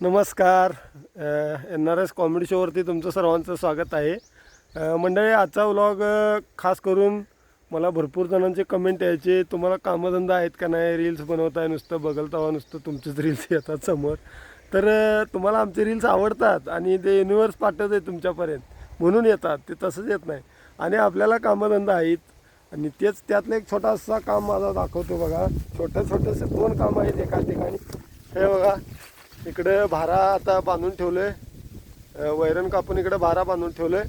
नमस्कार. NRS comedy शोवरती तुमचं सर्वांचं स्वागत आहे. मंडळी, आजचा व्लॉग खास करून मला भरपूर जणांचे कमेंट यायचे, तुम्हाला कामधंदा आहेत का नाही, रील्स बनवताय, नुसतं बघलतावा नुसतं तुमचेच रील्स येतात समोर. तर तुम्हाला आमचे रील्स आवडतात आणि ते युनिवर्स पाठवत आहे तुमच्यापर्यंत म्हणून येतात, ते तसंच येत नाही. आणि आपल्याला कामधंदा आहेत आणि तेच त्यातलं एक छोटासा काम माझा दाखवतो बघा. छोटेसे 2 काम आहेत एका ठिकाणी. हे बघा, इकडे भारा आता बांधून ठेवलं आहे, वैरण कापून इकडे भारा बांधून ठेवलं आहे.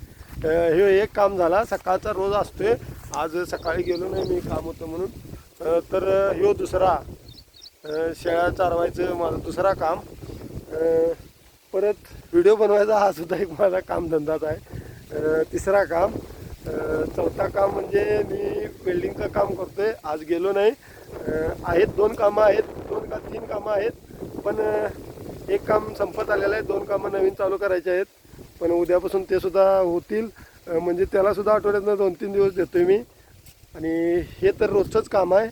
हे एक काम झाला, सकाळचा रोज असतोय. आज सकाळी गेलो नाही मी, काम होतं म्हणून. तर ह्यो दुसरा शेळ्या चारवायचं माझं दुसरा काम. परत व्हिडिओ बनवायचा हा सुद्धा एक माझा कामधंदाच आहे. तिसरा काम. चौथा काम म्हणजे मी वेल्डिंगचं काम करतोय. आज गेलो नाही. आहेत 2 कामं आहेत, 2 का 3 कामं आहेत, पण एक काम संपत आलेलं आहे. 2 कामं नवीन चालू करायचे आहेत, पण उद्यापासून ते सुद्धा होतील. म्हणजे त्यालासुद्धा आठवड्यातनं 2-3 दिवस देतोय मी. आणि हे तर रोजचंच काम आहे.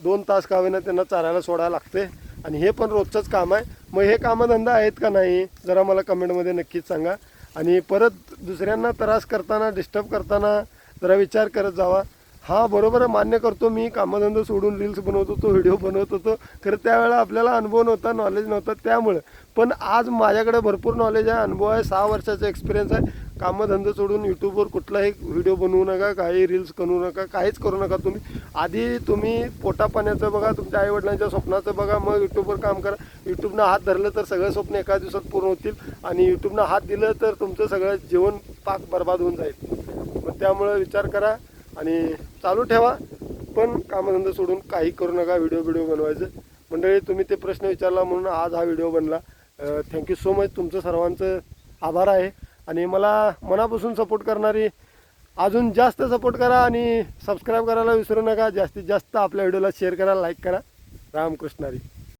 2 तास का होईना त्यांना चारायला सोडायला लागते आणि हे पण रोजचंच काम आहे. मग हे कामधंदा आहेत का नाही जरा मला कमेंटमध्ये नक्कीच सांगा. आणि परत दुसऱ्यांना त्रास करताना, डिस्टर्ब करताना जरा विचार करत जावा. हा बरोबर आहे, मान्य करतो मी, कामधंदा सोडून रील्स बनवत होतो, व्हिडिओ बनवत होतो. खरं त्यावेळेला आपल्याला अनुभव नव्हता, नॉलेज नव्हतं त्यामुळं. पण आज माझ्याकडे भरपूर नॉलेज आहे, अनुभव आहे, 6 वर्षाचा एक्सपिरियन्स आहे. कामधंदा सोडून यूट्यूबवर कुठलाही व्हिडिओ बनवू नका, काही रील्स करू नका, काहीच करू नका. तुम्ही पोटापाण्याचं बघा, तुमच्या आईवडिलांच्या स्वप्नाचं बघा, मग यूट्यूबवर काम करा. यूट्यूबनं हात धरलं तर सगळं स्वप्न एका दिवसात पूर्ण होतील आणि यूट्यूबनं हात दिलं तर तुमचं सगळं जीवन पाक बर्बाद होऊन जाईल. मग त्यामुळं विचार करा आणि चालू ठेवा, पण कामधंदा सोडून काही करू नका. व्हिडिओ बनवायचं. मंडळी, तुम्ही ते प्रश्न विचारला म्हणून आज हा व्हिडिओ बनला. Thank you so much. तुमचं सर्वांचं आभार आहे. आणि मला मनापासून सपोर्ट करणारी अजून जास्त सपोर्ट करा आणि सबस्क्राईब करायला विसरू नका. जास्तीत जास्त आपल्या व्हिडिओला शेअर करा, लाईक करा. रामकृष्णारी.